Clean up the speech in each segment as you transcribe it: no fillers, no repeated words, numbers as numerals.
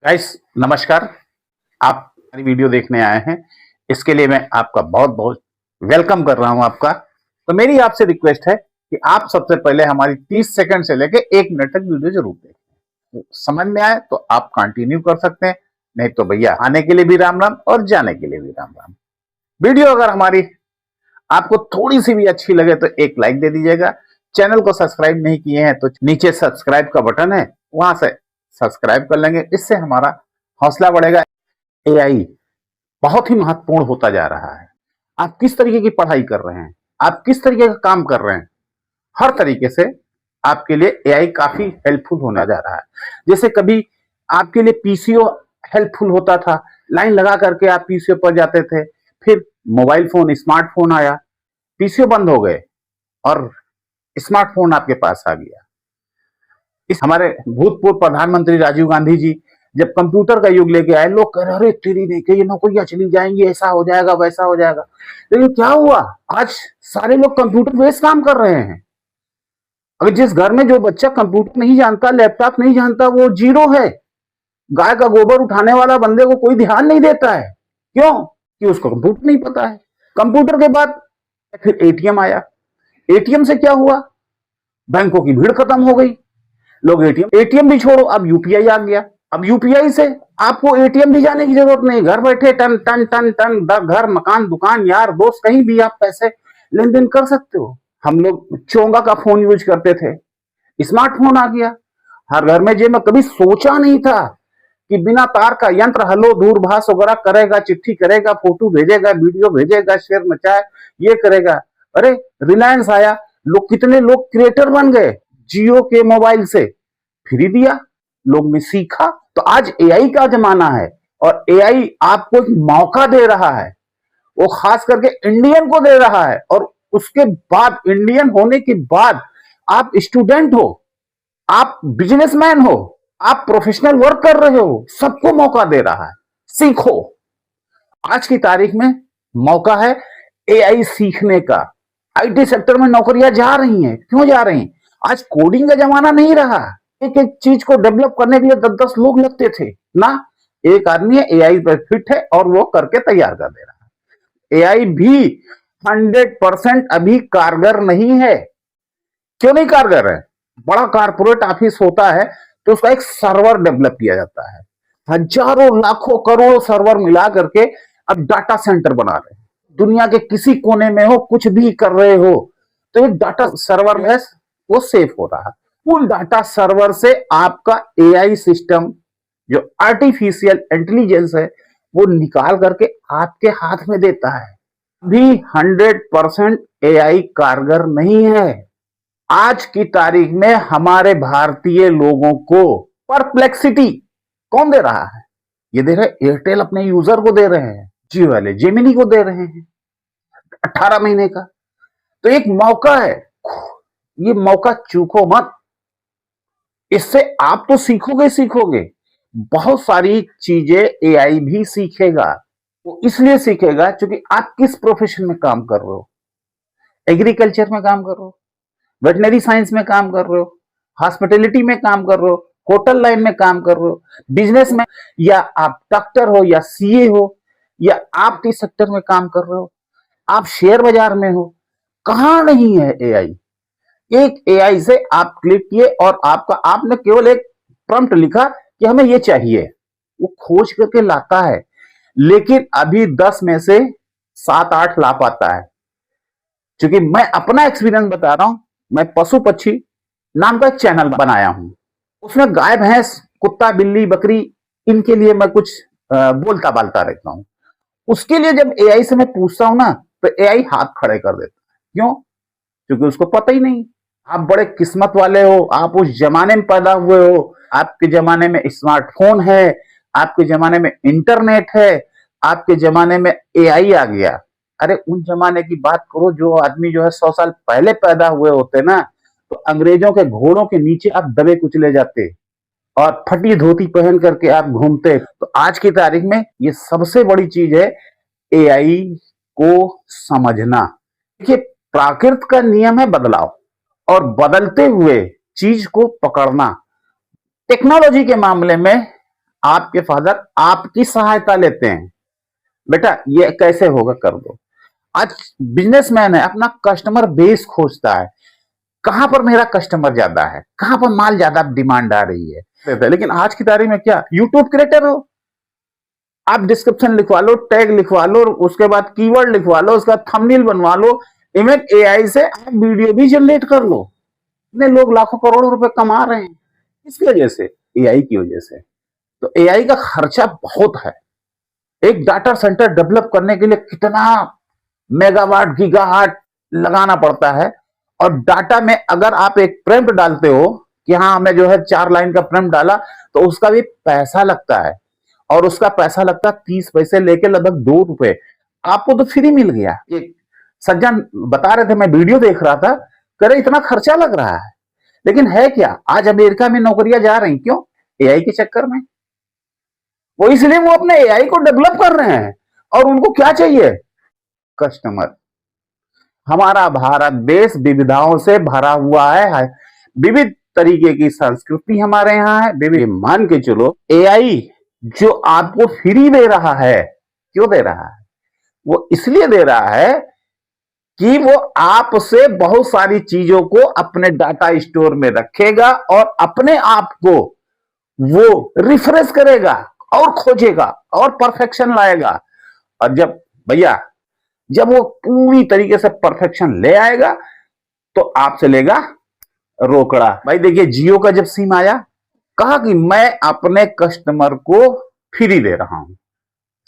Guys नमस्कार। आप हमारी वीडियो देखने आए हैं, इसके लिए मैं आपका बहुत बहुत वेलकम कर रहा हूं आपका। तो मेरी आपसे रिक्वेस्ट है कि आप सबसे पहले हमारी 30 सेकंड से लेके 1 मिनट तक वीडियो जरूर देखें। समझ में आए तो आप कंटिन्यू कर सकते हैं, नहीं तो भैया आने के लिए भी राम राम और जाने के लिए भी राम राम। वीडियो अगर हमारी आपको थोड़ी सी भी अच्छी लगे तो एक लाइक दे दीजिएगा। चैनल को सब्सक्राइब नहीं किए हैं तो नीचे सब्सक्राइब का बटन है, वहां से सब्सक्राइब कर लेंगे, इससे हमारा हौसला बढ़ेगा। एआई बहुत ही महत्वपूर्ण होता जा रहा है। आप किस तरीके की पढ़ाई कर रहे हैं, आप किस तरीके का काम कर रहे हैं, हर तरीके से आपके लिए एआई काफी हेल्पफुल होने जा रहा है। जैसे कभी आपके लिए पीसीओ हेल्पफुल होता था, लाइन लगा करके आप पीसीओ पर जाते थे, फिर मोबाइल फोन स्मार्टफोन आया, पीसीओ बंद हो गए और स्मार्टफोन आपके पास आ गया। इस हमारे भूतपूर्व प्रधानमंत्री राजीव गांधी जी जब कंप्यूटर का युग लेके आए, लोग कह रहे अरे तेरी देखे ये नौकरियां चली जाएंगी, ऐसा हो जाएगा वैसा हो जाएगा। लेकिन क्या हुआ, आज सारे लोग कंप्यूटर बेस्ड काम कर रहे हैं। अगर जिस घर में जो बच्चा कंप्यूटर नहीं जानता, लैपटॉप नहीं जानता, वो जीरो है। गाय का गोबर उठाने वाला बंदे को कोई ध्यान नहीं देता है। क्यों? कि उसको कंप्यूटर नहीं पता है। कंप्यूटर के बाद फिर एटीएम आया। एटीएम से क्या हुआ, बैंकों की भीड़ खत्म हो गई। लोग एटीएम भी छोड़ो, अब यूपीआई आ गया। अब यूपीआई से आपको एटीएम भी जाने की जरूरत नहीं, घर बैठे टन टन टन टन घर मकान दुकान यार दोस्त कहीं भी आप पैसे लेन देन कर सकते हो। हम लोग चोंगा का फोन यूज करते थे, स्मार्टफोन आ गया हर घर में। जो मैं कभी सोचा नहीं था कि बिना तार का यंत्र हलो दूरभाष वगैरह करेगा, चिट्ठी करेगा, फोटो भेजेगा, वीडियो भेजेगा, शेयर मचाए, ये करेगा। अरे रिलायंस आया, लोग कितने लोग क्रिएटर बन गए। जियो के मोबाइल से फ्री दिया, लोग ने सीखा। तो आज एआई का जमाना है और एआई आपको एक मौका दे रहा है, वो खास करके इंडियन को दे रहा है। और उसके बाद इंडियन होने के बाद आप स्टूडेंट हो, आप बिजनेसमैन हो, आप प्रोफेशनल वर्क कर रहे हो, सबको मौका दे रहा है। सीखो, आज की तारीख में मौका है एआई सीखने का। आईटी सेक्टर में नौकरियां जा रही हैं, क्यों जा रही हैं? आज कोडिंग का जमाना नहीं रहा। एक एक चीज को डेवलप करने के लिए 10-10 लोग लगते थे ना, एक आदमी है एआई पर फिट है और वो करके तैयार कर दे रहा है। एआई भी 100% अभी कारगर नहीं है। क्यों नहीं कारगर है? बड़ा कारपोरेट ऑफिस होता है तो उसका एक सर्वर डेवलप किया जाता है, हजारों लाखों करोड़ों सर्वर मिला करके अब डाटा सेंटर बना रहे हैं। दुनिया के किसी कोने में हो, कुछ भी कर रहे हो, तो एक डाटा सर्वर में वो सेफ हो रहा है। उन डाटा सर्वर से आपका एआई सिस्टम, जो आर्टिफिशियल इंटेलिजेंस है, वो निकाल करके आपके हाथ में देता है। भी 100% एआई कारगर नहीं है। आज की तारीख में हमारे भारतीय लोगों को परप्लेक्सिटी कौन दे रहा है? ये दे रहे एयरटेल अपने यूजर को दे रहे हैं, जियो वाले जेमिनी को दे रहे हैं 18 महीने का। तो एक मौका है, ये मौका चूको मत। इससे आप तो सीखोगे सीखोगे, बहुत सारी चीजें एआई भी सीखेगा। वो इसलिए सीखेगा क्योंकि आप किस प्रोफेशन में काम कर रहे हो। एग्रीकल्चर में काम कर रहे हो, वेटनरी साइंस में काम कर रहे हो, हॉस्पिटैलिटी में काम कर रहे हो, होटल लाइन में काम कर रहे हो, बिजनेस में, या आप डॉक्टर हो या सीए हो, या आप किस सेक्टर में काम कर रहे हो, आप शेयर बाजार में हो, कहां नहीं है एआई। एक एआई से आप क्लिक किए और आपने केवल एक प्रॉम्प्ट लिखा कि हमें ये चाहिए, वो खोज करके लाता है। लेकिन अभी 10 में से 7-8 ला पाता है। क्योंकि मैं अपना एक्सपीरियंस बता रहा हूं, मैं पशु पक्षी नाम का एक चैनल बनाया हूं, उसमें गाय भैंस कुत्ता बिल्ली बकरी इनके लिए मैं कुछ बोलता बालता रहता हूं। उसके लिए जब एआई से मैं पूछता हूं ना, तो एआई हाथ खड़े कर देता है। क्यों? क्योंकि उसको पता ही नहीं। आप बड़े किस्मत वाले हो, आप उस जमाने में पैदा हुए हो, आपके जमाने में स्मार्टफोन है, आपके जमाने में इंटरनेट है, आपके जमाने में एआई आ गया। अरे उन जमाने की बात करो, जो आदमी जो है 100 साल पहले पैदा हुए होते ना, तो अंग्रेजों के घोड़ों के नीचे आप दबे कुचले जाते और फटी धोती पहन करके आप घूमते। तो आज की तारीख में ये सबसे बड़ी चीज है, एआई को समझना। देखिए, प्राकृत का नियम है बदलाव, और बदलते हुए चीज को पकड़ना। टेक्नोलॉजी के मामले में आपके फादर आपकी सहायता लेते हैं, बेटा ये कैसे होगा कर दो। आज बिजनेसमैन है, अपना कस्टमर बेस खोजता है, कहां पर मेरा कस्टमर ज्यादा है, कहां पर माल ज्यादा डिमांड आ रही है। लेकिन आज की तारीख में क्या, यूट्यूब क्रिएटर हो, आप डिस्क्रिप्शन लिखवा लो, टैग लिखवा लो, उसके बाद कीवर्ड लिखवा लो, उसका थंबनेल बनवा लो, इवन एआई से आप वीडियो भी जनरेट कर लो। इतने लोग लाखों करोड़ों रुपए कमा रहे हैं, किसकी वजह से, एआई की वजह से। तो एआई का खर्चा बहुत है। एक डाटा सेंटर डेवलप करने के लिए कितना मेगावाट गीगावाट लगाना पड़ता है। और डाटा में अगर आप एक प्रॉम्प्ट डालते हो कि हाँ हमें जो है 4 लाइन का प्रॉम्प्ट डाला, तो उसका भी पैसा लगता है, और उसका पैसा लगता है 30 पैसे लेके लगभग 2 रुपए। आपको तो फ्री मिल गया। एक सज्जन बता रहे थे, मैं वीडियो देख रहा था, कह रहे इतना खर्चा लग रहा है, लेकिन है क्या, आज अमेरिका में नौकरियां जा रही, क्यों, एआई के चक्कर में। वो इसलिए वो अपने एआई को डेवलप कर रहे हैं, और उनको क्या चाहिए, कस्टमर। हमारा भारत देश विविधताओं से भरा हुआ है, विविध तरीके की संस्कृति हमारे यहाँ है, विविध। मान के चलो एआई जो आपको फ्री दे रहा है, क्यों दे रहा है, वो इसलिए दे रहा है कि वो आपसे बहुत सारी चीजों को अपने डाटा स्टोर में रखेगा, और अपने आप को वो रिफ्रेश करेगा और खोजेगा और परफेक्शन लाएगा। और जब भैया जब वो पूरी तरीके से परफेक्शन ले आएगा, तो आपसे लेगा रोकड़ा। भाई देखिए, जियो का जब सिम आया, कहा कि मैं अपने कस्टमर को फ्री दे रहा हूं,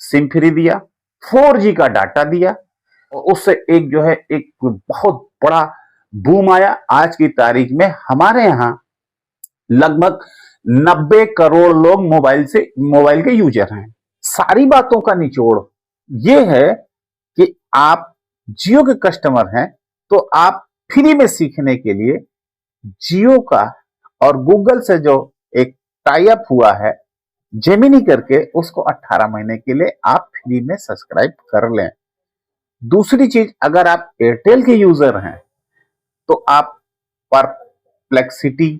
सिम फ्री दिया, 4G का डाटा दिया, और उससे एक जो है एक बहुत बड़ा बूम आया। आज की तारीख में हमारे यहां लगभग 90 करोड़ लोग मोबाइल के यूजर हैं। सारी बातों का निचोड़ ये है कि आप जियो के कस्टमर हैं, तो आप फ्री में सीखने के लिए जियो का और गूगल से जो एक टाई अप हुआ है जेमिनी करके, उसको 18 महीने के लिए आप फ्री में सब्सक्राइब कर लें। दूसरी चीज, अगर आप एयरटेल के यूजर हैं, तो आप परप्लेक्सिटी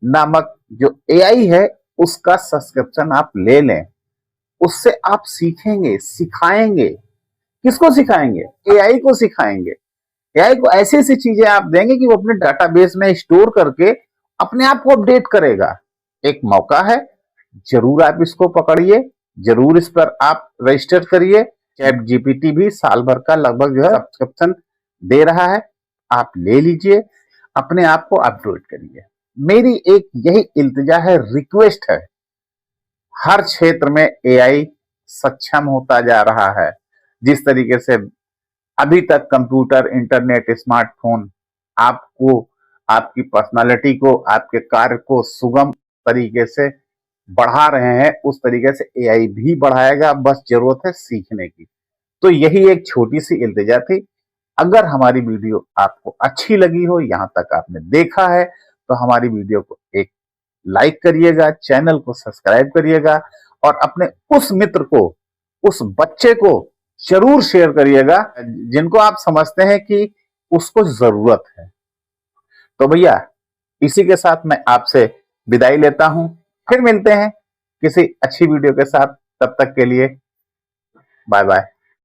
नामक जो एआई है उसका सब्सक्रिप्शन आप ले लें। उससे आप सीखेंगे, सिखाएंगे। किसको सिखाएंगे, एआई को सिखाएंगे। एआई को ऐसी ऐसी चीजें आप देंगे कि वो अपने डाटाबेस में स्टोर करके अपने आप को अपडेट करेगा। एक मौका है, जरूर आप इसको पकड़िए, जरूर इस पर आप रजिस्टर करिए। चैट जीपीटी भी साल भर का लगभग जो है सब्सक्रिप्शन दे रहा है, आप ले लीजिए, अपने आप को अपडेट करिए। मेरी एक यही इल्तिजा है, रिक्वेस्ट है, हर क्षेत्र में एआई सक्षम होता जा रहा है। जिस तरीके से अभी तक कंप्यूटर, इंटरनेट, स्मार्टफोन आपको, आपकी पर्सनालिटी को, आपके कार्य को सुगम तरीके से बढ़ा रहे हैं, उस तरीके से एआई भी बढ़ाएगा, बस जरूरत है सीखने की। तो यही एक छोटी सी इल्तिजा थी। अगर हमारी वीडियो आपको अच्छी लगी हो, यहां तक आपने देखा है, तो हमारी वीडियो को एक लाइक करिएगा, चैनल को सब्सक्राइब करिएगा, और अपने उस मित्र को, उस बच्चे को जरूर शेयर करिएगा जिनको आप समझते हैं कि उसको जरूरत है। तो भैया इसी के साथ मैं आपसे विदाई लेता हूं, फिर मिलते हैं किसी अच्छी वीडियो के साथ। तब तक के लिए बाय बाय।